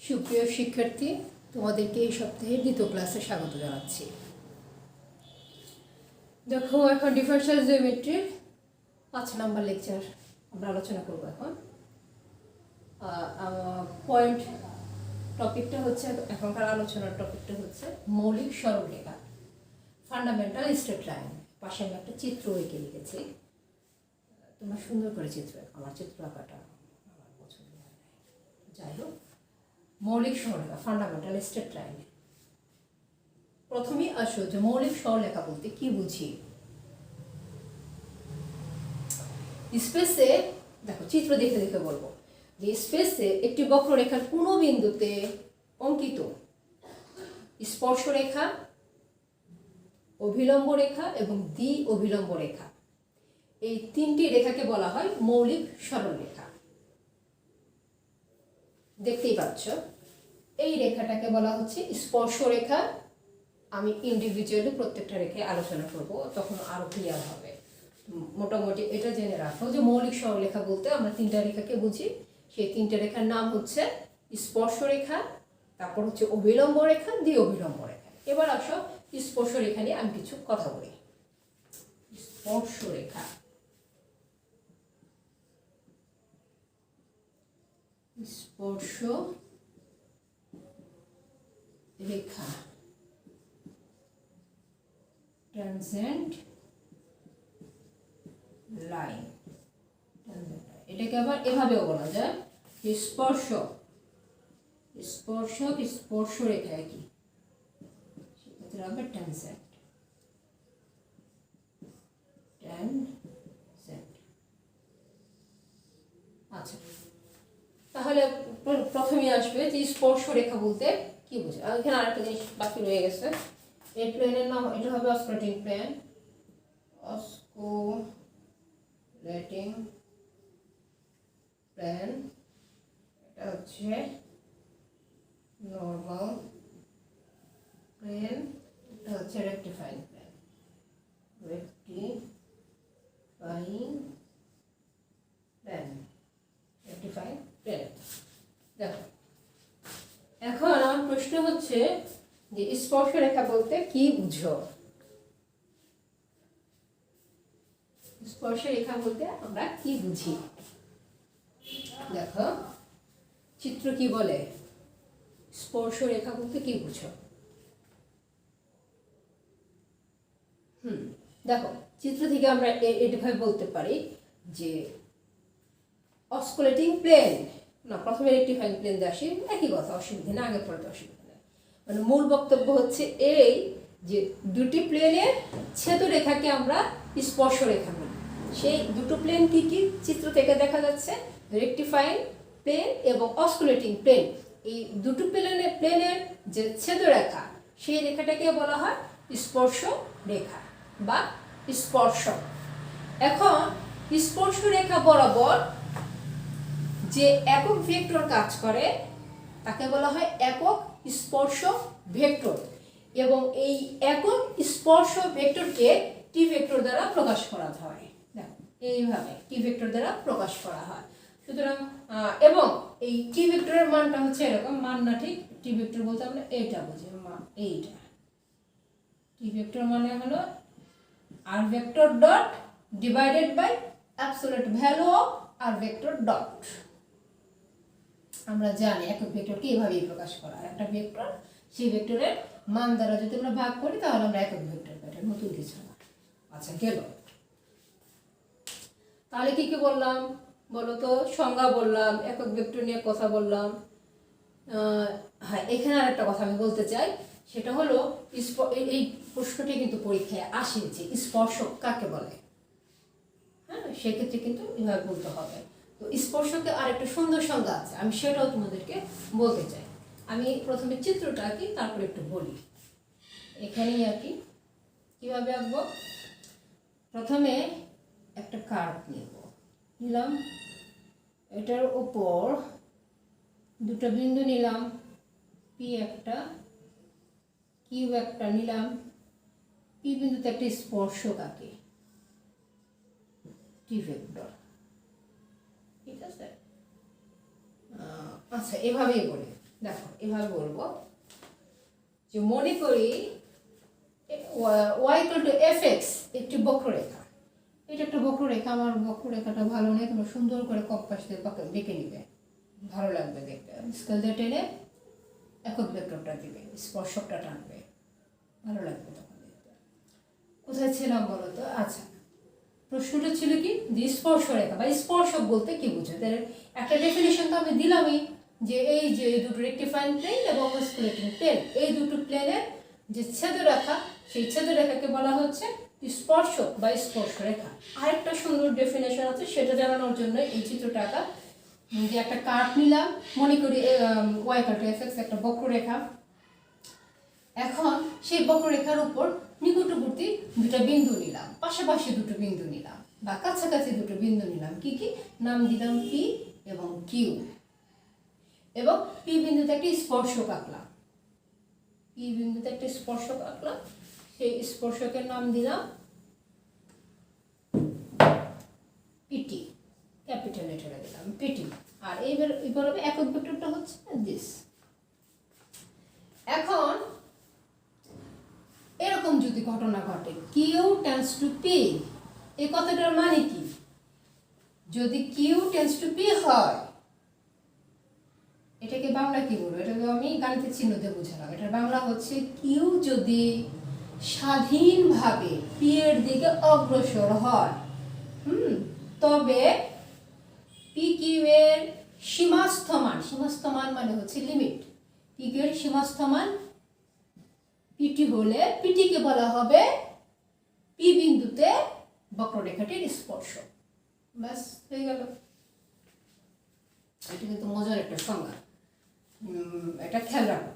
সুপ্রিয় শিক্ষার্থী, তোমাদেরকে এই সপ্তাহের দ্বিতীয় ক্লাসে স্বাগত জানাচ্ছি। দেখো, এখন ডিফারেনশিয়াল জিওমেট্রির 5 নম্বর লেকচার আমরা আলোচনা করব। এখন পয়েন্ট টপিকটা হচ্ছে, এখনকার আলোচনার টপিকটা হচ্ছে মৌলিক সরলরেখা, ফান্ডামেন্টাল স্ট্রেট লাইন। পাশে আমি একটা চিত্র এঁকে লিখেছি। তোমরা সুন্দর করে চিত্র, আমার চিত্র আঁকাটা আমার পছন্দ হয়। যাই হোক, মৌলিক সরলরেখা, ফান্ডামেন্টাল স্ট্রেট লাইন। প্রথমেই আসো যে মৌলিক সরলরেখা বলতে কি বুঝি। স্পেসে দেখো, চিত্র দেখে দেখে বলবো যে স্পেসে একটি বক্ররেখার কোনো বিন্দুতে অঙ্কিত স্পর্শরেখা, অভিলম্ব রেখা এবং দ্বি অভিলম্ব রেখা, এই তিনটি রেখাকে বলা হয় মৌলিক সরলরেখা। দেখতেই পাচ্ছ, এই রেখাটাকে বলা হচ্ছে স্পর্শরেখা। আমি ইন্ডিভিজুয়ালি প্রত্যেকটা রেখে আলোচনা করব, তখন আরো ক্লিয়ার হবে। মোটামুটি এটা জেনে রাখো যে মৌলিক সরলরেখা বলতে আমরা তিনটা রেখাকে বুঝি। সেই তিনটা রেখার নাম হচ্ছে স্পর্শরেখা, তারপর হচ্ছে অভিলম্ব রেখা, দ্বি অভিলম্ব রেখা। এবার আসো স্পর্শরেখা নিয়ে আমি কিছু কথা বলি। স্পর্শরেখা, স্পর্শ রেখা, ট্যানজেন্ট লাইন। এটাকে আবার এভাবেও বলা যায় যে স্পর্শক, স্পর্শক স্পর্শরেখা কি, সেক্ষেত্রে হবে ট্যানজেন্ট, ট্যানজেন্ট। আচ্ছা, তাহলে প্রথমে আসবে যে স্পর্শরেখা বলতে কি বোঝে। এখানে আরেকটা জিনিস বাকি রয়ে গেছে। এই প্লেনের নাম, এটা হবে অস্কুলেটিং প্লেন, অস্কুলেটিং প্লেন। এটা হচ্ছে নরমাল প্লেন, এটা হচ্ছে রেকটিফাইং প্লেন, রেকটিফাইং প্লেন, রেকটিফাইং প্লেন। দেখো, এখন আমার প্রশ্ন হচ্ছে যে স্পর্শরেখা বলতে কি বুঝো। স্পর্শরেখা বলতে আমরা কি বুঝি। দেখো, চিত্র কি বলে, স্পর্শরেখা বলতে কি বুঝো। দেখো, চিত্র থেকে আমরা এভাবে বলতে পারি যে অস্কুলেটিং প্লেন, না প্রথমে রেকটিফাইং প্লেন দিয়ে আসি, একই কথা, অসুবিধা না, আগে পরে অসুবিধা নেই। মানে মূল বক্তব্য হচ্ছে এই যে দুটি প্লেনের ছেদরেখাকে আমরা স্পর্শরেখা বলি। সেই দুটো প্লেন কি কি চিত্র থেকে দেখা যাচ্ছে, রেকটিফাইং প্লেন এবং অস্কুলেটিং প্লেন। এই দুটো প্লেনের যে ছেদরেখা, সেই রেখাটাকে বলা হয় স্পর্শ রেখা বা স্পর্শক। এখন স্পর্শরেখা বরাবর যে একক ভেক্টর কাজ করে তাকে বলা হয় একক স্পর্শ ভেক্টর, এবং এই একক স্পর্শ ভেক্টরকে টি ভেক্টর দ্বারা প্রকাশ করা হয়। দেখো, এইভাবে টি ভেক্টর দ্বারা প্রকাশ করা হয়। সুতরাং এবং এই টি ভেক্টরের মানটা হচ্ছে এরকম, মান না ঠিক, টি ভেক্টর বলতে আমরা এইটা বুঝি, এইটা টি ভেক্টর মানে হলো r vector dot divided by absolute value of r vector dot. আমরা জানি একক ভেক্টরকে এইভাবেই প্রকাশ করা হয়। একটা ভেক্টর, সেই ভেক্টরের মান দ্বারা যদি আমরা ভাগ করি তাহলে আমরা একক ভেক্টর পাই, নতুন কিছু না। আচ্ছা, গেল। তাহলে কি কি বললাম বলো তো, সংজ্ঞা বললাম, একক ভেক্টর নিয়ে কথা বললাম। হ্যাঁ, এখানে আর একটা কথা আমি বলতে চাই, সেটা হলো এই প্রশ্নটি কিন্তু পরীক্ষায় আসে যে স্পর্শক কাকে বলে। হ্যাঁ, সেক্ষেত্রে কিন্তু এভাবে বলতে হবে। তো স্পর্শকে আর একটা সুন্দর সংজ্ঞা আছে, আমি সেটাও তোমাদেরকে বলতে চাই। আমি প্রথমে চিত্রটা আঁকি, তারপরে একটু বলি। এখানেই আঁকি, কিভাবে আঁকবো। প্রথমে একটা কার্ভ নিলাম, এটার উপর দুটো বিন্দু নিলাম, পি একটা, কিউ একটা নিলাম। পি বিন্দুতে একটা স্পর্শক আঁকি, টি ভেক্টর। ঠিক আছে, আচ্ছা, এভাবেই বলি দেখো এভাবে বলবো যে মনে করি y = fx একটি বক্ররেখা। এটা একটা বক্ররেখা, আমার বক্ররেখাটা ভালো নেই, তোমরা সুন্দর করে কম্পাস দিয়ে বেঁকে নিবে, ভালো লাগবে দেখতে। স্কেল দিয়ে টেনে একক ভেক্টরটা দিবে, স্পর্শকটা টানবে, ভালো লাগবে তখন দেখতে। কোথায় ছিলাম বলো তো? আচ্ছা, প্রশ্নটা ছিল কি যে স্পর্শরেখা বা স্পর্শক বলতে কি বোঝায়। তাহলে একটা ডেফিনিশন তো আমি দিলামই যে এই যে দুটো রেক্টিফাইং প্লেন এবং অসকুলেটিং প্লেন, এই দুটো প্লেনের যে ছেদরেখা, সেই ছেদরেখাকে বলা হচ্ছে স্পর্শক বা স্পর্শরেখা। আরেকটা সুন্দর ডেফিনেশন আছে, সেটা জানানোর জন্য এই চিত্রটা আঁকা। যে একটা কার্ভ নিলাম, মনে করি y = fx একটা বক্ররেখা। এখন সেই বক্ররেখার উপর নিকটবর্তী দুটো বিন্দু নিলাম, পাশাপাশি দুটো বিন্দু নিলাম বা কাছাকাছি দুটো বিন্দু নিলাম। কি কি নাম দিলাম? P এবং Q। এবং P বিন্দুতে একটি স্পর্শক আঁকলাম, P বিন্দুতে একটি স্পর্শক আঁকলাম, সেই স্পর্শকের নাম দিলাম PT, ক্যাপিটাল লেটারে দিলাম PT। আর এইবার একক ভেক্টরটা হচ্ছে দিস। এখন এরকম যদি ঘটনা ঘটে Q টেন্ডস টু P, এই কথাটার মানে কি? যদি Q টেন্ডস টু P হয়, এটাকে বাংলা কি বলবো? এটা তো আমি গাণিতিক চিহ্ন দিয়ে বুঝালাম। এটার বাংলা হচ্ছে Q যদি স্বাধীনভাবে P এর দিকে অগ্রসর হয়, তবে PQ এর সীমাস্থ মান মানে হচ্ছে লিমিট, PQ এর সীমাস্থ মান PT হলে পিটিকে বলা হবে P বিন্দুতে বক্ররেখাটির স্পর্শক। ব্যাস হয়ে গেল। এটা কিন্তু মজার একটা সংজ্ঞা, এটা খেয়াল রাখো।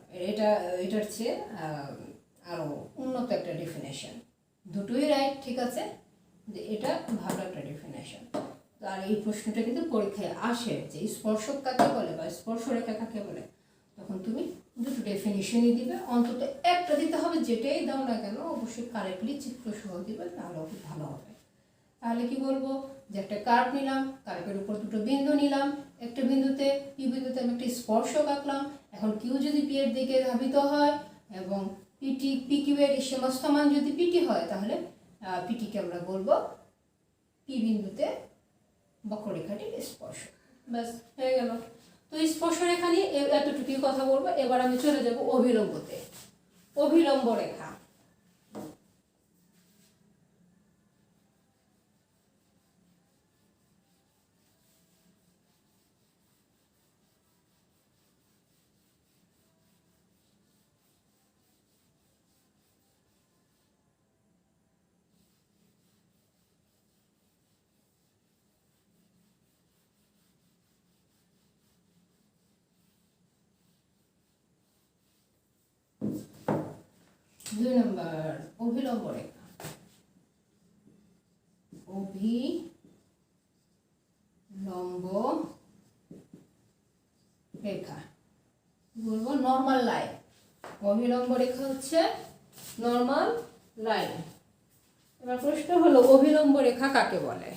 এটার চেয়ে আরো উন্নত একটা ডেফিনেশন, দুটোই রাইট, ঠিক আছে, যে এটা ভালো একটা ডেফিনেশন। আর এই প্রশ্নটা কিন্তু পরীক্ষায় আসে যে স্পর্শক কাকে বলে বা স্পর্শরেখা কাকে বলে, তখন তুমি দুটো ডেফিনেশনই দিবে, অন্তত একটা দিতে হবে, যেটাই দাও না কেন অবশ্যই কারেক্টলি চিত্র সহ দিবে, তাহলে খুব ভালো হবে। তাহলে কি বলবো যে একটা কার্ভ নিলাম, কার্ভের উপর দুটো বিন্দু নিলাম, একটা বিন্দুতে P বিন্দুতে আমি একটা স্পর্শক আঁকলাম। এখন Q যদি P এর দিকে ধাবিত হয় এবং PQ এর সীমাস্থ মান যদি PT হয়, তাহলে পিটিকে আমরা বলবো P বিন্দুতে বক্ররেখাটির স্পর্শক। ব্যাস হয়ে গেল। তো স্পর্শরেখা নিয়ে এতটুকুই কথা বলবো। এবার আমি চলে যাব অভিলম্বতে। অভিলম্ব রেখা, দুই নম্বর অভিলম্ব রেখা। অভিলম্ব রেখা বলবো নর্মাল লাইন। অভিলম্ব রেখা হচ্ছে নর্মাল লাইন। এবার প্রশ্ন হলো অভিলম্ব রেখা কাকে বলে?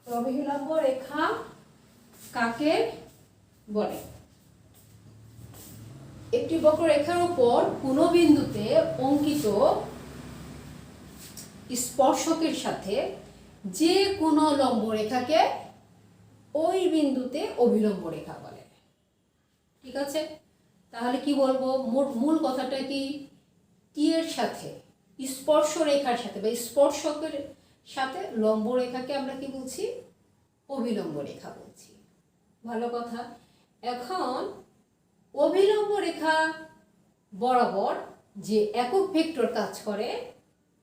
অভিলম্ব রেখা কাকে বলে? একটি বক্ররেখার উপর কোনো বিন্দুতে অঙ্কিত স্পর্শকের সাথে যে কোনো লম্ব রেখাকে ওই বিন্দুতে অভিলম্ব রেখা বলে। ঠিক আছে, তাহলে কি বলবো? মূল কথাটা কি? টি এর সাথে স্পর্শ রেখার সাথে বা স্পর্শকের সাথে লম্ব রেখাকে আমরা কি বলছি? অভিলম্ব রেখা বলছি। ভালো কথা। এখন অভিলম্ব রেখা বরাবর যে একক ভেক্টর কাজ করে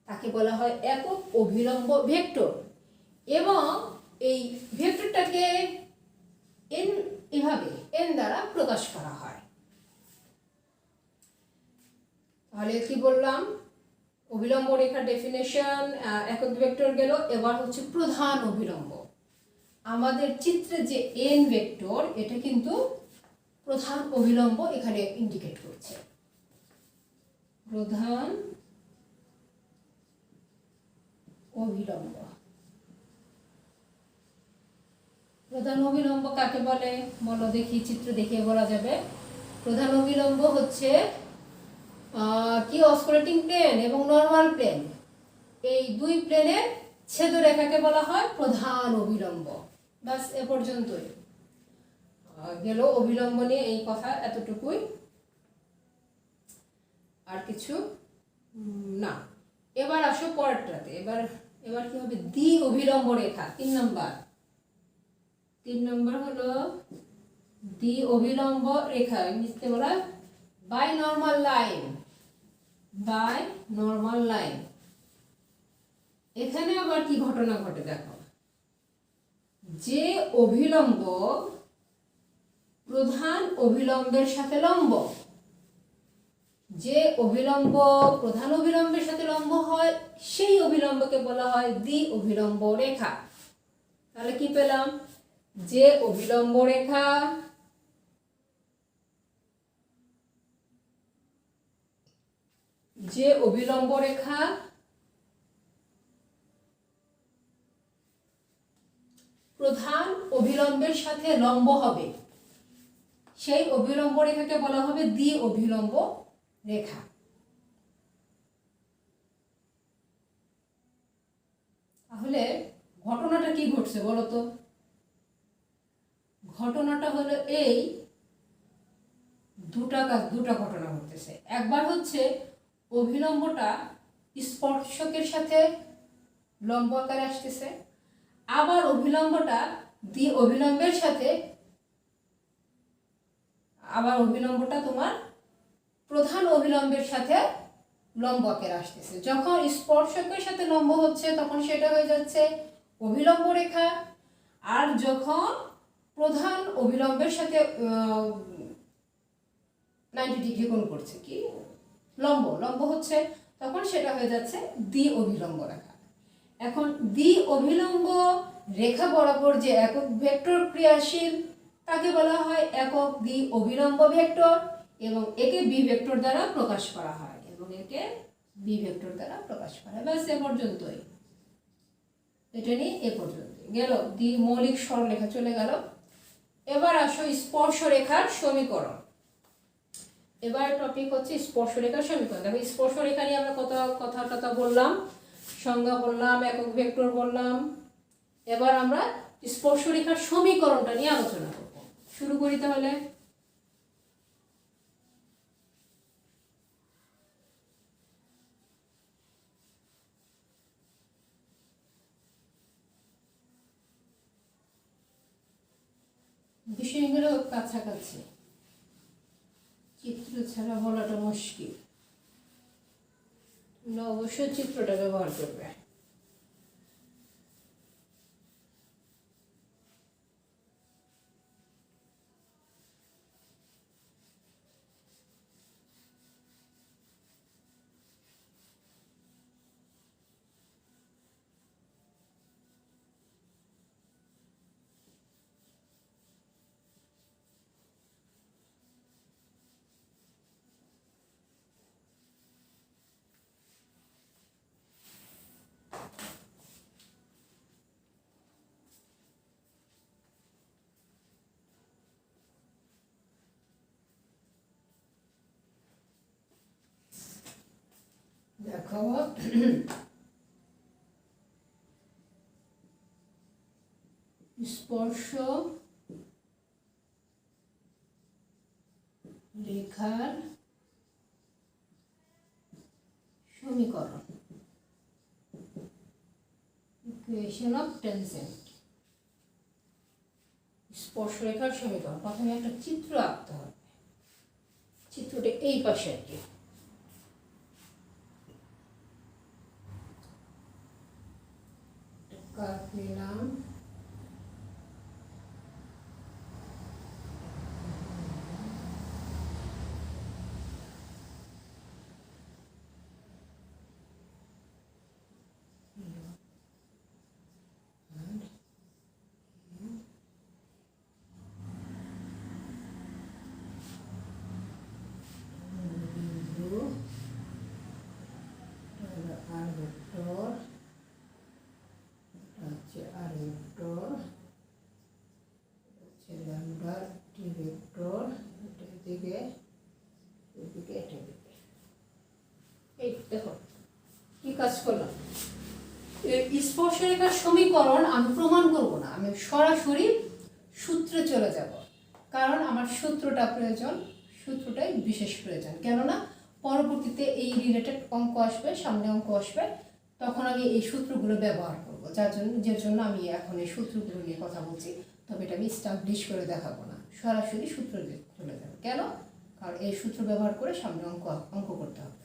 তাকে বলা হয় একক অভিলম্ব ভেক্টর, এবং এই ভেক্টরটাকে এভাবে n দ্বারা প্রকাশ করা হয়। তাহলে কি বললাম? অভিলম্ব রেখার ডেফিনেশন, একক ভেক্টর গেল। এবার হচ্ছে প্রধান অভিলম্ব। আমাদের চিত্রে যে n ভেক্টর, এটা কিন্তু প্রধান অভিলম্ব এখানে ইন্ডিকেট করছে। প্রধান অভিলম্ব, প্রধান প্রধান অভিলম্ব কাকে বলে বলো দেখি, চিত্র দেখিয়ে বলা যাবে। প্রধান অভিলম্ব হচ্ছে কি অস্কুলেটিং প্লেন এবং নর্মাল প্লেন, এই দুই প্লেনের ছেদরেখাকে বলা হয় প্রধান অভিলম্ব। ব্যাস এ পর্যন্তই গেল অভিলম্ব নিয়ে এই কথা, এতটুকুই, আর কিছু না। এবার আসো পরেরটাতে। এবার কি হবে, দ্বি অভিলম্ব রেখা, 3 নম্বর হলো দ্বি অভিলম্ব রেখা, ইংরেজিতে বলা বাই নর্মাল লাইন। এখানে আবার কি ঘটনা ঘটে দেখো, যে অভিলম্ব প্রধান অভিলম্বের সাথে লম্ব, যে অভিলম্ব প্রধান অভিলম্বের সাথে লম্ব হয় সেই অভিলম্বকে বলা হয় দ্বি অভিলম্ব রেখা। তাহলে কি পেলাম, যে অভিলম্ব রেখা প্রধান অভিলম্বের সাথে লম্ব হবে সেই অভিলম্ব রেখাকে বলা হবে দ্বি অভিলম্ব রেখা। তাহলে ঘটনাটা কি ঘটছে বলো তো? ঘটনাটা হলো এই দুটা ঘটনা ঘটতেছে। একবার হচ্ছে অভিলম্বটা স্পর্শকের সাথে লম্ব আকারে আসতেছে, আবার অভিলম্বটা দ্বি অভিলম্বের সাথে, আবার অভিলম্বটা তোমার প্রধান অভিলম্বের সাথে লম্ব আকারে আসতেছে। যখন স্পর্শকের সাথে লম্ব হচ্ছে তখন সেটা হয়ে যাচ্ছে অভিলম্ব রেখা, আর যখন প্রধান অভিলম্বের সাথে 90 ডিগ্রি কোণ করছে, কি লম্ব হচ্ছে, তখন সেটা হয়ে যাচ্ছে দ্বি অভিলম্ব রেখা। এখন দ্বি অভিলম্ব রেখা বরাবর যে একক ভেক্টর ক্রিয়াশীল তাকে বলা হয় একক দ্বি অভিলম্ব ভেক্টর, এবং একে বি ভেক্টর দ্বারা প্রকাশ করা হয়, ব্যাস এ পর্যন্তই। এটা নিয়ে এ পর্যন্ত গেল, দ্বি মৌলিক সরলরেখা চলে গেল। এবার আসো স্পর্শরেখার সমীকরণ। এবার টপিক হচ্ছে স্পর্শরেখার সমীকরণ। দেখো স্পর্শরেখা নিয়ে আমরা কথা বললাম, সংজ্ঞা বললাম, একক ভেক্টর বললাম। এবার আমরা স্পর্শরেখার সমীকরণটা নিয়ে আলোচনা করব। শুরু করি তাহলে। বিষয়গুলো কাছাকাছি, চিত্র ছাড়া বলাটা মুশকিল, অবশ্যই চিত্রটা ব্যবহার করবে। দেখো স্পর্শ রেখার সমীকরণ, ইকুয়েশন অফ টেনজেন্ট। স্পর্শরেখার সমীকরণ, প্রথমে একটা চিত্র আঁকতে হবে। চিত্রটা এই পাশে আর কি, নিলাম, আর ভেক্টর, আর দিকে এটা দিকে। এই দেখো কি কাজ করলাম। এই স্পর্শরেখার সমীকরণ আমি প্রমাণ করব না, আমি সরাসরি সূত্রে চলে যাব, কারণ আমার সূত্রটা প্রয়োজন, সূত্রটাই বিশেষ প্রয়োজন। কেননা পরবর্তীতে এই রিলেটেড অঙ্ক আসবে, সামনে অঙ্ক আসবে, তখন আমি এই সূত্রগুলো ব্যবহার করব, যার জন্য আমি এখন এই সূত্রগুলো নিয়ে কথা বলছি। তবে এটা আমি স্টাবলিশ করে দেখাবো না, সরাসরি সূত্র চলে যাবো। কেন? কারণ এই সূত্র ব্যবহার করে সামনে অঙ্ক করতে হবে।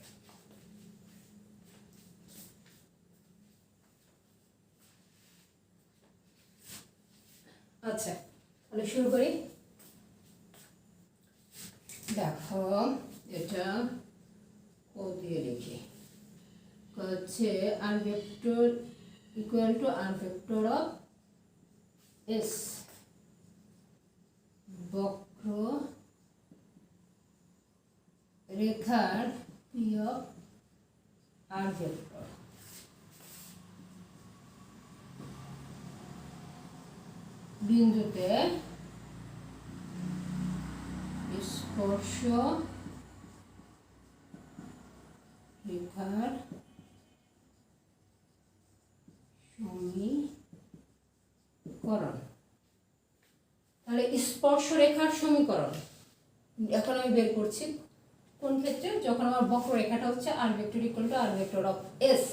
আচ্ছা, তাহলে শুরু করি। দেখো এটা ও দিয়ে লিখি, হচ্ছে r vector equal to r vector of s, বক্র রেখার পি অফ আর ভেক্টর বিন্দুতে স্পর্শ রেখার সমীকরণ। তাহলে স্পর্শ রেখার সমীকরণ এখন আমি বের করছি। কোন ক্ষেত্রে? যখন আমার বক্ররেখাটা হচ্ছে r vector equal to r vector of s,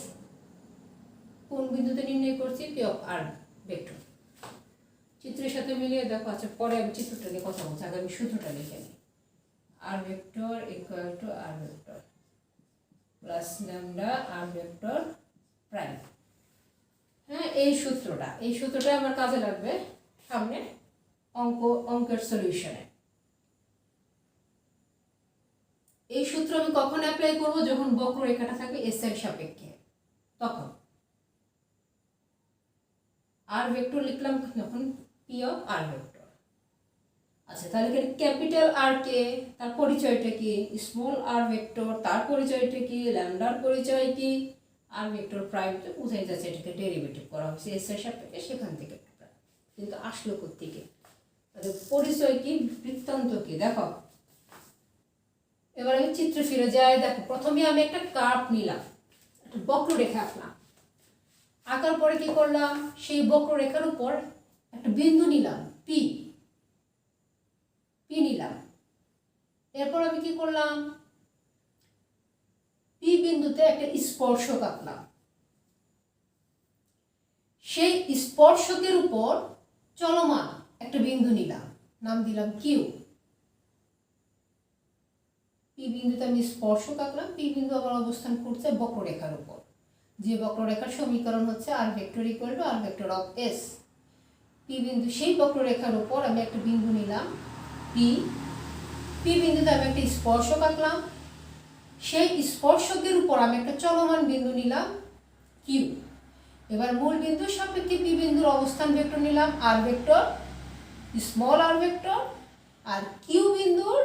কোন বিন্দুতে নির্ণয় করছি? P of r vector. চিত্রের সাথে মিলিয়ে দেখো। আচ্ছা, পরে আমি চিত্রটা নিয়ে কথা বলছি, আগে আমি সূত্রটা লিখে নিই। R vector equal to r vector plus lambda r vector prime. হ্যাঁ, এই সূত্রটা আমার কাজে লাগবে সামনে অঙ্কের সলিউশনে। এই সূত্র আমি কখন অ্যাপ্লাই করব? যখন বক্ররেখাটা থাকবে এস এর সাপেক্ষে, তখন আর ভেক্টর লিখলাম যখন পি অফ আর ভেক্টর। আচ্ছা, তাহলে ক্যাপিটাল আর কে, তার পরিচয়টা কি? স্মল আর ভেক্টর, তার পরিচয়টা কি? ল্যামডার পরিচয় কি? আর ভেক্টর প্রাইম তো বুঝাই যাচ্ছে, এটাকে ডেরিভেটিভ করা হচ্ছে এস এর সাপেক্ষে, সেখান থেকে। কিন্তু আসলো কোত্থেকে? তাদের পরিচয় কি, বৃত্তান্ত কি? দেখো, এবার আমি চিত্রে ফিরে যাই। দেখো, প্রথমে আমি একটা কার্ভ নিলাম, একটা বক্ররেখা আঁকলাম। আঁকার পরে কি করলাম? সেই বক্ররেখার উপর একটা বিন্দু নিলাম, পি নিলাম। এরপর আমি কি করলাম? পি বিন্দুতে একটা স্পর্শক আঁকলাম। সেই স্পর্শকের উপর চলমান একটা বিন্দু নিলাম, নাম দিলাম কিউ। পি বিন্দুতে আমি স্পর্শক আঁকলাম, পি বিন্দু আবার অবস্থান করছে বক্ররেখার উপর, যে বক্ররেখার সমীকরণ হচ্ছে r vector equal to r vector of s. P বিন্দু, সেই বক্ররেখার উপর আমি একটা বিন্দু নিলাম পি বিন্দুতে আমি একটা স্পর্শক আঁকলাম। সেই স্পর্শকের উপর আমি একটা চলমান বিন্দু নিলাম কিউ। এবার মূল বিন্দুর সাপেক্ষে পি বিন্দুর অবস্থান ভেক্টর নিলাম আর ভেক্টর, স্মল আর ভেক্টর, আর কিউ বিন্দুর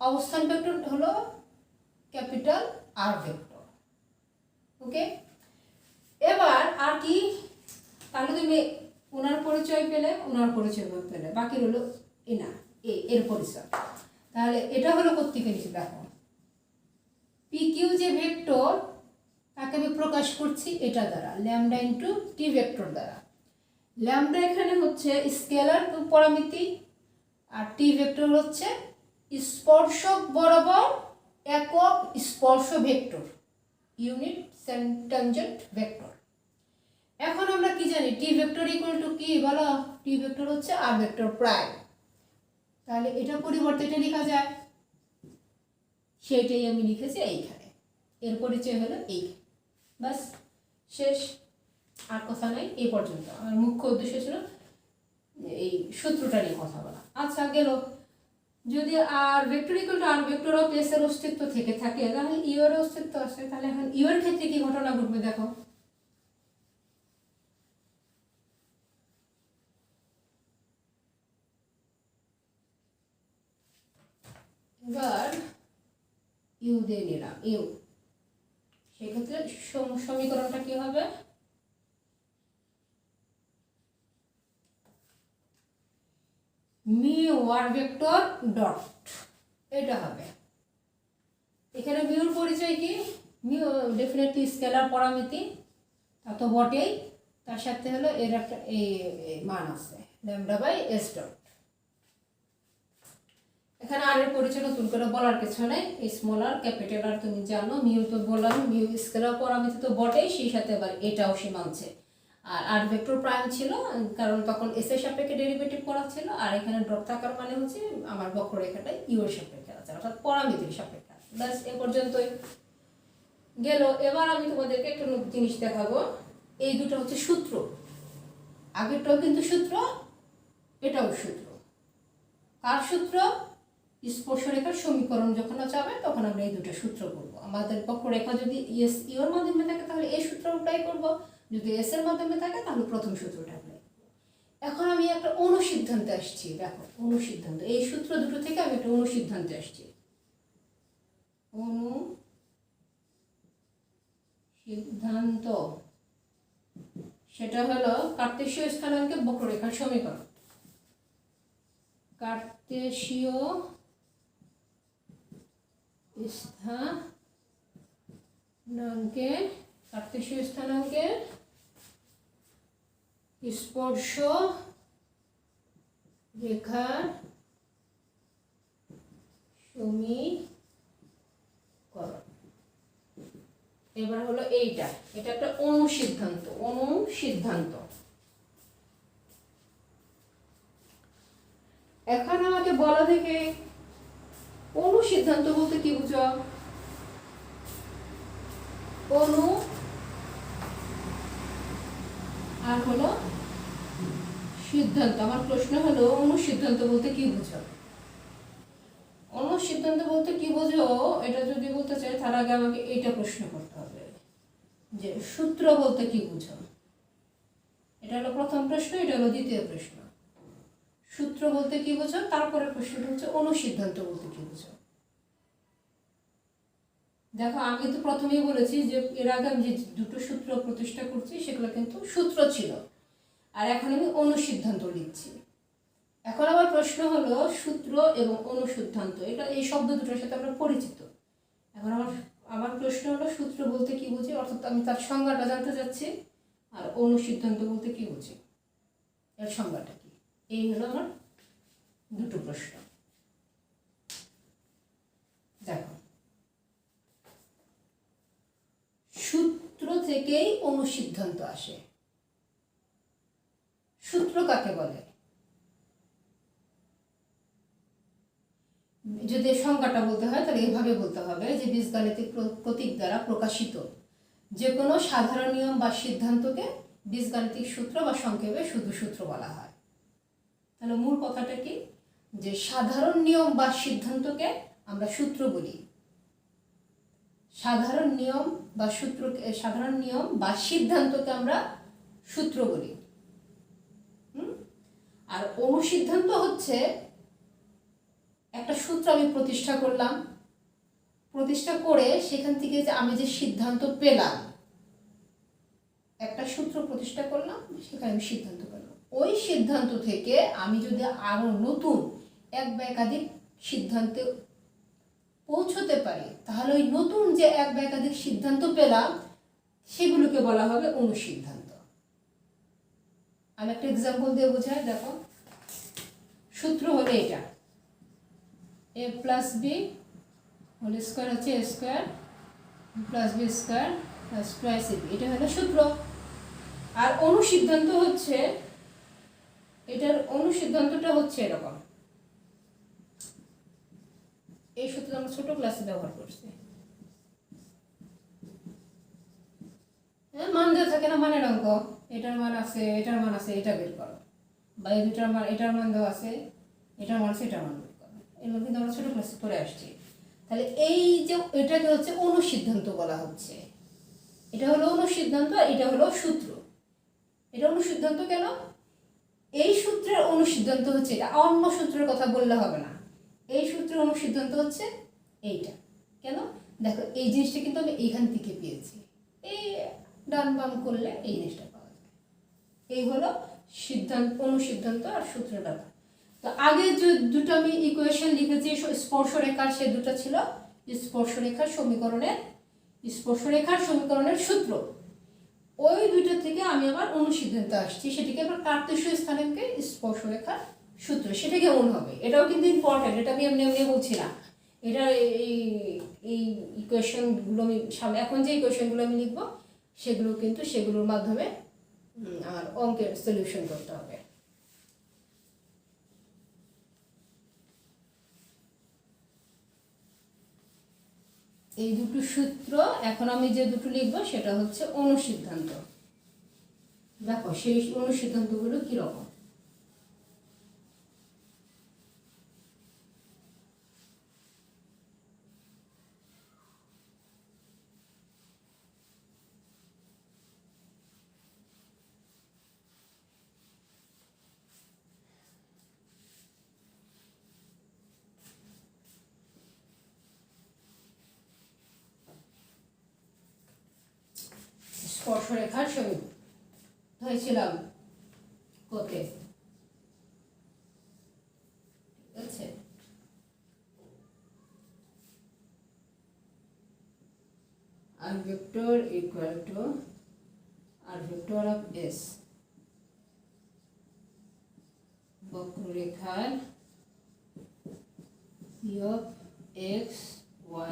অবস্থান ভেক্টর হলো ক্যাপিটাল আর ভেক্টর। ওকে, এবার আর কি? তাহলে তুমি ওনার পরিচয় পেলে, বাকি হলো এর পরিচয়। তাহলে এটা হলো কোত্থেকে নিচে দেখো, পি কিউ যে ভেক্টর, তাকে আমি প্রকাশ করছি এটা দ্বারা, ল্যামডা ইন্টু টি ভেক্টর দ্বারা। ল্যামডা এখানে হচ্ছে স্কেলার পরামিতি, আর টি ভেক্টর হচ্ছে স্পর্শক বরাবর একক স্পর্শ ভেক্টর, ইউনিট ট্যানজেন্ট ভেক্টর। এখন আমরা কি জানি? টি ভেক্টর ইকুয়াল টু কি বলো? টি ভেক্টর হচ্ছে আর ভেক্টর প্রাইম। তাহলে এটা পরিবর্তে এটা লেখা যায়, সেটাই আমি লিখেছি এইখানে। এর পরিচয় হলো এই, বাস, শেষ, আর কথা নাই। এই পর্যন্ত আমার মুখ্য উদ্দেশ্য ছিল এই সূত্রটা নিয়ে কথা বলা। আচ্ছা, গেল। যদি r vector equal to r vector of s এর অস্তিত্ব থেকে থাকে, তাহলে ইউ এর অস্তিত্ব আছে। তাহলে এখন ইউ এর ক্ষেত্রে কি ঘটনা ঘটবে দেখো। এবার ইউ দিয়ে নিলাম ইউ, সেক্ষেত্রে সমীকরণটা কি হবে? মিউ আর ভেক্টর ডট, এটা হবে। এখানে মিউর পরিচয় কি? মিউ ডেফিনেটলি স্কেলার পরামিতি, তা তো বটেই, তার সাথে হলো এর একটা এই মান আছে ল্যামডা বাই এস ডট। এখানে আর এর পরিচয় নতুন করে বলার কিছু নেই, স্মল আর ক্যাপিটাল আর তুমি জানো, মিউ তো বললাম, মিউ স্কেলার পরামিতি তো বটেই, সেই সাথে আবার এটাও সে মানছে। আর ভেক্টর প্রাইম ছিল, কারণ তখন এস এর সাপেক্ষে ডেরিভেটিভ করা ছিল, আর এখানে ড্রপ থাকার মানে হচ্ছে আমার বক্ররেখাটা ইউ এর সাপেক্ষে আছে, অর্থাৎ পরামিতির সাপেক্ষে আছে। ব্যাস এ পর্যন্তই গেল। এবার আমি তোমাদেরকে একটা নতুন জিনিস দেখাবো। এই দুটো হচ্ছে সূত্র, আগেরটাও কিন্তু সূত্র, এটাও সূত্র। কার সূত্র? স্পর্শরেখার সমীকরণ যখন যাবে তখন আমরা এই দুটো সূত্র করব। আমাদের বক্ররেখা যদি এস ইউর মাধ্যমে থাকে তাহলে এই সূত্র অ্যাপ্লাই করব, যদি এস এর মাধ্যমে থাকে তাহলে প্রথম সূত্রটা অ্যাপ্লাই করব। এখন আমি একটা অনুসিদ্ধান্তে আসছি, দেখো অনুসিদ্ধান্ত, এই সূত্র দুটো থেকে আমি একটা অনুসিদ্ধান্তে আসছি। অনুসিদ্ধান্ত, সেটা হলো কার্তেশীয় স্থানাঙ্কে বক্ররেখার সমীকরণ। কার্তেশীয় স্থানাঙ্কে স্পর্শ রেখার সমীকরণ। এবার হলো এটা একটা অনুসিদ্ধান্ত। এখন আমাকে বলা থেকে অনুসিদ্ধান্ত বলতে কি বুঝো? অনু আর হলো সিদ্ধান্ত। আমার প্রশ্ন হলো অনুসিদ্ধান্ত বলতে কি বুঝো? অনুসিদ্ধান্ত বলতে কি বুঝো এটা যদি বলতে চাই তার আগে আমাকে এইটা প্রশ্ন করতে হবে যে সূত্র বলতে কি বুঝো। এটা হলো প্রথম প্রশ্ন, এটা হলো দ্বিতীয় প্রশ্ন। সূত্র বলতে কি বুঝো, তারপরে প্রশ্নটা হচ্ছে অনুসিদ্ধান্ত বলতে কি বুঝো। দেখো আমি তো প্রথমেই বলেছি যে এর আগে আমি যে দুটো সূত্র প্রতিষ্ঠা করছি সেগুলো কিন্তু সূত্র ছিল, আর এখন আমি অনুসিদ্ধান্ত লিখছি। এখন আমার প্রশ্ন হলো সূত্র এবং অনুসিদ্ধান্ত, এটা এই শব্দ দুটোর সাথে আমরা পরিচিত। এখন আমার প্রশ্ন হলো সূত্র বলতে কি বুঝি, অর্থাৎ আমি তার সংজ্ঞাটা জানতে চাচ্ছি, আর অনুসিদ্ধান্ত বলতে কি বুঝি, এর সংজ্ঞাটা কি। এই হলো আমার দুটো প্রশ্ন। দেখো, সূত্র থেকেই অনুসিদ্ধান্ত আসে। সূত্র কাকে বলে? যদি সংজ্ঞাটা বলতে হয় তাহলে এইভাবে বলতে হবে যে বীজগাণিতিক প্রতীক দ্বারা প্রকাশিত যে কোনো সাধারণ নিয়ম বা সিদ্ধান্তকে বীজগাণিতিক সূত্র বা সংক্ষেপে শুধু সূত্র বলা হয়। তাহলে মূল কথাটা কি, যে সাধারণ নিয়ম বা সিদ্ধান্তকে আমরা সূত্র বলি। সাধারণ নিয়ম বা সিদ্ধান্তকে আমরা সূত্র বলি। আর অনুসিদ্ধান্ত হচ্ছে একটা সূত্র আমি প্রতিষ্ঠা করলাম, প্রতিষ্ঠা করে সেখান থেকে যে আমি যে সিদ্ধান্ত পেলাম, একটা সূত্র প্রতিষ্ঠা করলাম, সেখানে আমি সিদ্ধান্ত পেলাম। ওই সিদ্ধান্ত থেকে আমি যদি আরো নতুন এক বা একাধিক সিদ্ধান্তে পৌঁছতে পারি তাহলে ওই নতুন যে এক বা একাধিক সিদ্ধান্ত পেলাম সেগুলোকে বলা হবে অনুসিদ্ধান্ত। আমি একটা এক্সাম্পল দিয়ে বোঝাই। দেখো, সূত্র হলো এটা, a plus B whole square হচ্ছে a square plus B square plus twice ab, এটা হলো সূত্র। আর অনুসিদ্ধান্ত হচ্ছে, এটার অনুসিদ্ধান্তটা হচ্ছে এরকম। এই সূত্র আমরা ছোট ক্লাসে ব্যবহার করছি। মান দেওয়া থাকে না, মানের অঙ্ক, এটার মান আছে, এটার মান আছে, এটা বের করো, বা এই দুটার মান, এটার মান দেওয়া আছে, এটার মান আছে, এটার মান বের করো। এগুলো কিন্তু আমরা ছোট ক্লাসে করে আসছি। তাহলে এই যে এটাকে হচ্ছে অনুসিদ্ধান্ত বলা হচ্ছে। এটা হলো অনুসিদ্ধান্ত, আর এটা হলো সূত্র। এটা অনুসিদ্ধান্ত কেন? এই সূত্রের অনুসিদ্ধান্ত হচ্ছে এটা, অন্য সূত্রের কথা বললে হবে না। এই সূত্রের অনুসিদ্ধান্ত হচ্ছে এইটা। কেন? দেখো, এই জিনিসটা কিন্তু আমি এইখান থেকে পেয়েছি, এই ডান বাম করলে এই জিনিসটা পাওয়া যায়। এই হলো সিদ্ধান্ত, অনুসিদ্ধান্ত আর সূত্রের ব্যাপার। তো আগে যে দুটো আমি ইকুয়েশন লিখেছি স্পর্শরেখার, সে দুটো ছিল স্পর্শরেখার সমীকরণের সূত্র। ওই দুইটা থেকে আমি আবার অনুসিদ্ধান্ত আসছি, সেটাকে আবার কার্তেশীয় স্থানাঙ্কে স্পর্শরেখার সূত্র, সেটা কেমন হবে? এটাও কিন্তু ইম্পর্টেন্ট, এটা আমি এমনি এমনি বলছি না। এটা এই ইকুয়েশনগুলো আমি এখন যে ইকুয়েশনগুলো আমি লিখবো সেগুলো কিন্তু সেগুলোর মাধ্যমে আমার অঙ্কের সলিউশন করতে হবে। এই দুটো সূত্র এখন আমি যে দুটো লিখবো সেটা হচ্ছে অনুসিদ্ধান্ত। দেখো সেই অনুসিদ্ধান্তগুলো কিরকম। স্পর্শরেখার সমীকরণ হয়েছিলাম কোতে, ঠিক আছে? r vector equal to r vector of s, বক্ররেখার p of x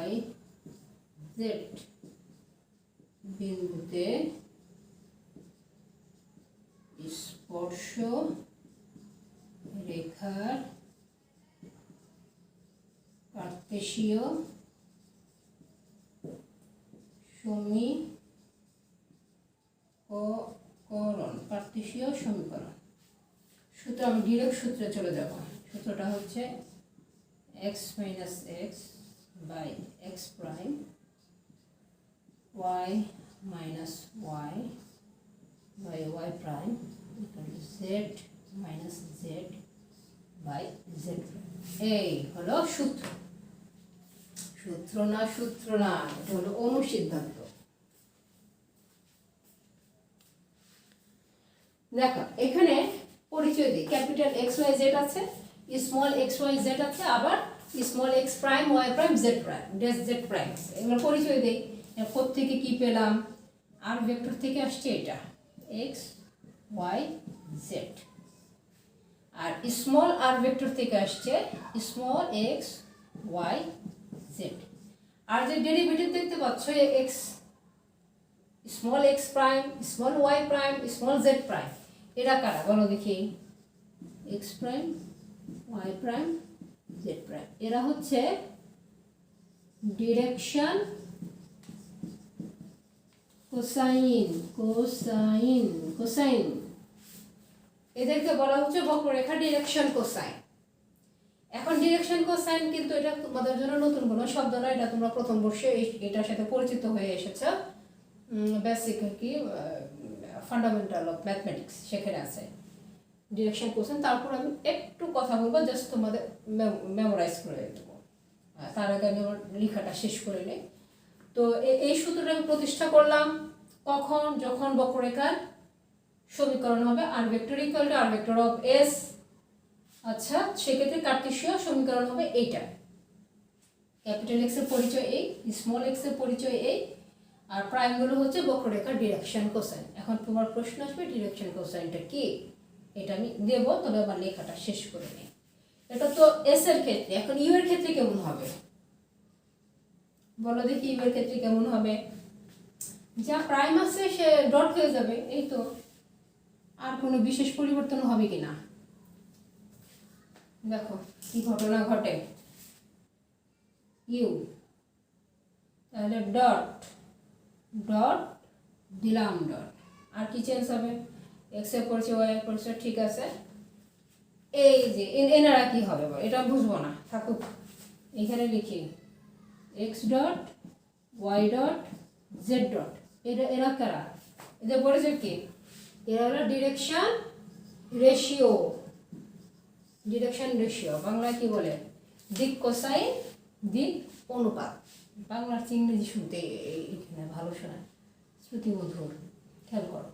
y z বিন্দুতে স্পর্শ রেখার কার্তেশীয় সমীকরণ। সূত্র আমি ডিরেক্ট সূত্রে চলে যাব। সূত্রটা হচ্ছে x minus x by x prime y minus y by y prime equal to z minus z by z prime। এই হলো সূত্র। সূত্র না এটা হলো অনুসিদ্ধান্ত। দেখো এখানে পরিচয় দিই, ক্যাপিটাল এক্স ওয়াই জেড আছে, স্মল এক্স ওয়াই জেড আছে, আবার small X prime Y prime Z prime dash Z prime আছে। এগুলো পরিচয় দেই। এরপর থেকে কি পেলাম? আর ভেক্টর থেকে আসছে এটা এক্স ওয়াই জেড, আর স্মল আর ভেক্টর থেকে আসছে স্মল এক্স ওয়াই জেড। আর যে ডেরিভেটিভ দেখতে পাচ্ছ X, small X prime, small Y prime, small Z prime, এরা কারা বলো দেখি? X prime, Y prime, Z prime. এরা হচ্ছে ডিরেকশন কোসাইন। এদেরকে বলা হচ্ছে বক্ররেখা ডিরেকশন কোসাইন। এখন ডিরেকশন কোসাইন কিন্তু এটা তোমাদের জন্য নতুন কোনো শব্দ না, এটা তোমরা প্রথম বর্ষে এটার সাথে পরিচিত হয়ে এসেছো। বেসিক কি ফান্ডামেন্টাল অফ ম্যাথমেটিক্স সেখানে আছে ডিরেকশন কোসাইন। তারপর আমি একটু কথা বলবো, জাস্ট তোমাদের মেমোরাইজ করে দেবো। তার আগে আমি আমার লেখাটা শেষ করে নিই। তো এই সূত্রটা আমি প্রতিষ্ঠা করলাম কখন? যখন বক্ররেখার সমীকরণ হবে r vector equal to r vector of s. আচ্ছা, সেক্ষেত্রে কার্তেশীয় সমীকরণ হবে এইটা। ক্যাপিটাল এক্স এর পরিচয় এই, স্মল এক্স এর পরিচয় এই, আর প্রাইমগুলো হচ্ছে বক্ররেখার ডিরেকশন কোসাইন। এখন তোমার প্রশ্ন আসবে ডিরেকশন কোসাইনটা কি? এটা আমি দেব, তবে আমার লেখাটা শেষ করে নিই। এটা তো এস এর ক্ষেত্রে। এখন ইউ এর ক্ষেত্রে কেমন হবে বলো দেখি? ইউ এর ক্ষেত্রে কেমন হবে? যা প্রাইম আছে সে ডট হয়ে যাবে, এই তো। আর কোনো বিশেষ পরিবর্তন হবে কিনা দেখো কি ঘটনা ঘটে। ইউ তাহলে ডট ডট দিলাম ডট, আর কি চেঞ্জ হবে? এক্স এর পরিচয় ওয়াই এর পরিচয়, ঠিক আছে। এই যে এনারা কি হবে এটা বুঝবো না, থাকুক। এখানে লিখি X dot Y dot Z dot. এরা কারা? এদের পরিচয় কি? এরা হলো ডিরেকশন রেশিও। বাংলায় কি বলে? দিক কোসাইন, দিক অনুপাত। বাংলার ইংরেজি শুনতে এখানে ভালো শোনায়, শ্রুতিমধুর, খেয়াল করো।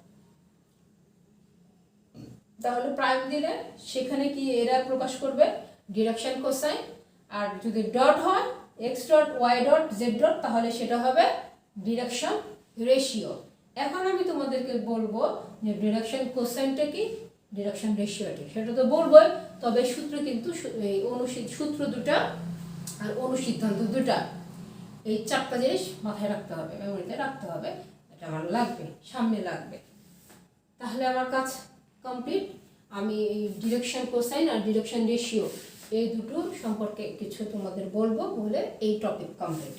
তাহলে প্রাইম দিলে সেখানে কি এরা প্রকাশ করবে? Direction cosine. আর যদি ডট হয় X dot Y dot Z dot, তাহলে সেটা হবে ডিরেকশন রেশিও। এখন আমি তোমাদেরকে বলবো যে ডিরেকশন কোসাইনটা কি, ডিরেকশন রেশিওটি, সেটা তো বলবোই। তবে সূত্র কিন্তু এই সূত্র দুটা আর অনুসিদ্ধান্ত দুটা, এই চারটা জিনিস মাথায় রাখতে হবে, মেমোরিতে রাখতে হবে। এটা আমার লাগবে, সামনে লাগবে। তাহলে আমার কাজ কমপ্লিট। আমি এই ডিরেকশন কোসাইন আর ডিরেকশন রেশিও এই দুটো সম্পর্কে কিছু তোমাদের বলবো, বলে এই টপিক কমপ্লিট।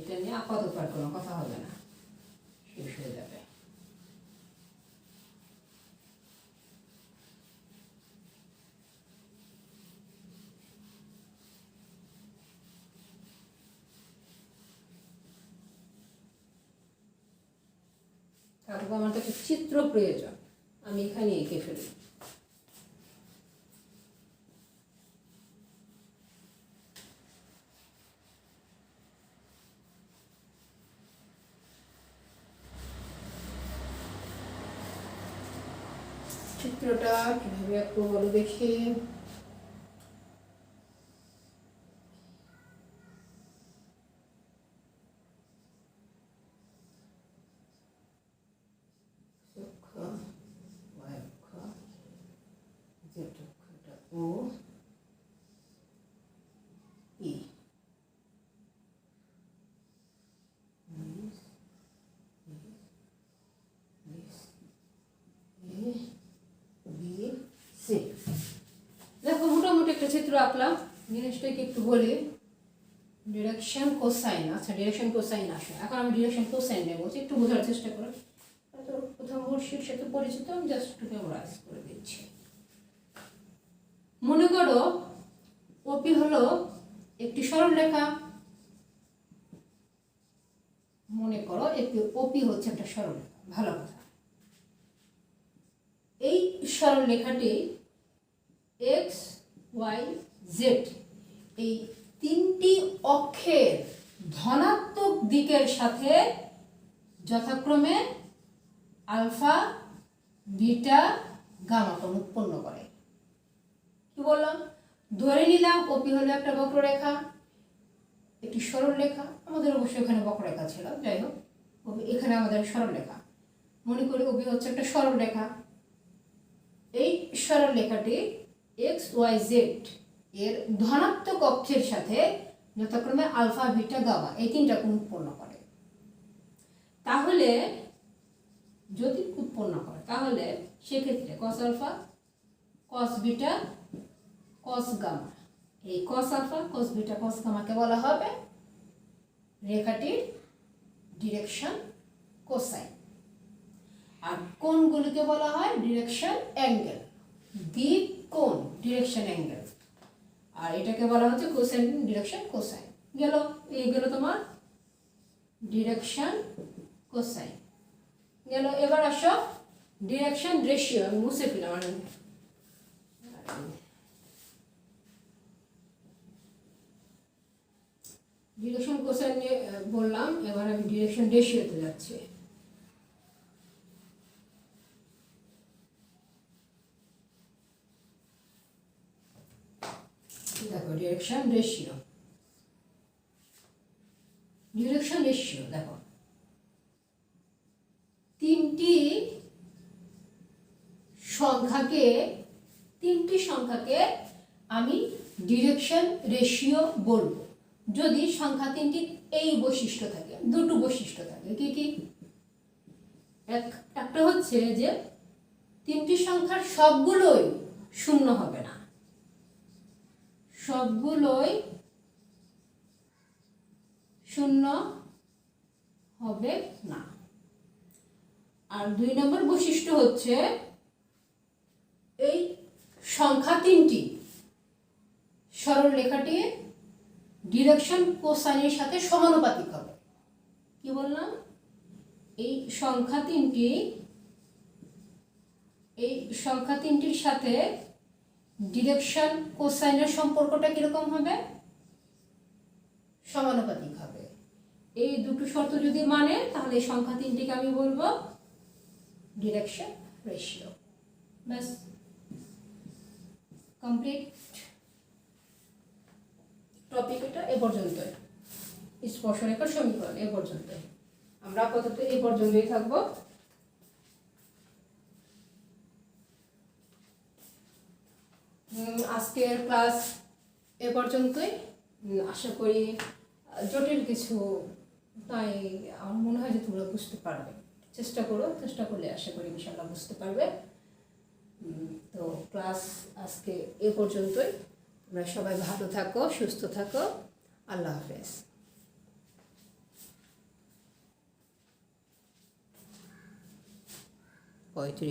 এটা নিয়ে আপাতত আর কোনো কথা হবে না, শেষ হয়ে যাবে। তারপর আমার তো একটা চিত্র প্রয়োজন, আমি এখানে এঁকে ফেলি। চিত্রটা কিভাবে একটু বলো দেখি। ও ই দেখো মোটামুটি একটা চিত্র আঁকলাম। জিনিসটাকে একটু বলি, ডিরেকশন কোসাইন। আচ্ছা, ডিরেকশন কোসাইন আসে। এখন আমি ডিরেকশন কোসাইন নেব, একটু বোঝার চেষ্টা করো। তো প্রথম বর্ষের সাথে পরিচিত, আমি জাস্ট একটু মেমোরাইজ করে দিচ্ছি। মনে করো ওপি হলো একটি সরলরেখা। মনে করো একটি ওপি হচ্ছে একটা সরলরেখা, ভালো কথা। এই সরলরেখাটি এক্স ওয়াই জেড এই তিনটি অক্ষের ধনাত্মক দিকের সাথে যথাক্রমে আলফা, বিটা, গামা কোণ উৎপন্ন করে। কি বললাম? ধরে নিলাম ওপি হলো একটা বক্ররেখা, একটি সরলরেখা। আমাদের অবশ্যই এখানে বক্ররেখা ছিল, যাই হোক এখানে আমাদের সরলরেখা। মনে করি ওপি হচ্ছে একটা সরলরেখা। এই সরলরেখাটি এক্স ওয়াই জেড এর ধনাত্মক অক্ষের সাথে যথাক্রমে আলফা, বিটা, গামা এই তিনটা কোণ উৎপন্ন করে। তাহলে যদি উৎপন্ন করে, তাহলে সেক্ষেত্রে cos alpha, cos beta, cos gamma, এই কস আলফা, কস বিটা, কস গামাকে বলা হবে রেখাটির ডিরেকশন কোসাইন। আর কোণগুলিকে বলা হয় ডিরেকশন অ্যাঙ্গেল, দিক কোণ, ডিরেকশন অ্যাঙ্গেল। আর এটাকে বলা হচ্ছে কোসাইন, ডিরেকশন কোসাইন। গেল, এই গেল তোমার ডিরেকশন কোসাইন গেল। এবার আসো ডিরেকশন রেশিও। আমি মুছে ফেলাম, ডিরেকশন কোসাইন নিয়ে বললাম। এবার আমি ডিরেকশন রেশিওতে যাচ্ছি। দেখো ডিরেকশন রেশিও, ডিরেকশন রেশিও দেখো তিনটি সংখ্যাকে আমি ডিরেকশন রেশিও বলবো যদি সংখ্যা তিনটির এই বৈশিষ্ট্য থাকে, দুটো বৈশিষ্ট্য থাকে। কি কি? একটা হচ্ছে যে তিনটি সংখ্যার সবগুলোই শূন্য হবে না, সবগুলোই শূন্য হবে না। আর দুই নম্বর বৈশিষ্ট্য হচ্ছে এই সংখ্যা তিনটি সরলরেখাটির ডিরেকশন কোসাইনের সাথে সমানুপাতিক হবে। কি বললাম? এই সংখ্যা তিনটির সাথে ডিরেকশন কোসাইনের সম্পর্কটা কিরকম হবে? সমানুপাতিক হবে। এই দুটো শর্ত যদি মানে, তাহলে এই সংখ্যা তিনটিকে আমি বলবো ডিরেকশন রেশিও। ব্যাস, কমপ্লিট টপিক এটা এ পর্যন্তই, স্পর্শরেখার সমীকরণ এ পর্যন্তই। আমরা আপাতত এ পর্যন্তই থাকবো। আজকের ক্লাস এ পর্যন্তই। আশা করি জটিল কিছু তাই আমার মনে হয় যে তোমরা বুঝতে পারবে। চেষ্টা করো, চেষ্টা করলে আশা করি ইনশাআল্লাহ বুঝতে পারবে। তো ক্লাস আজকে এ পর্যন্তই। তোমরা সবাই ভালো থাকো, সুস্থ থাকো। আল্লাহ হাফেজ।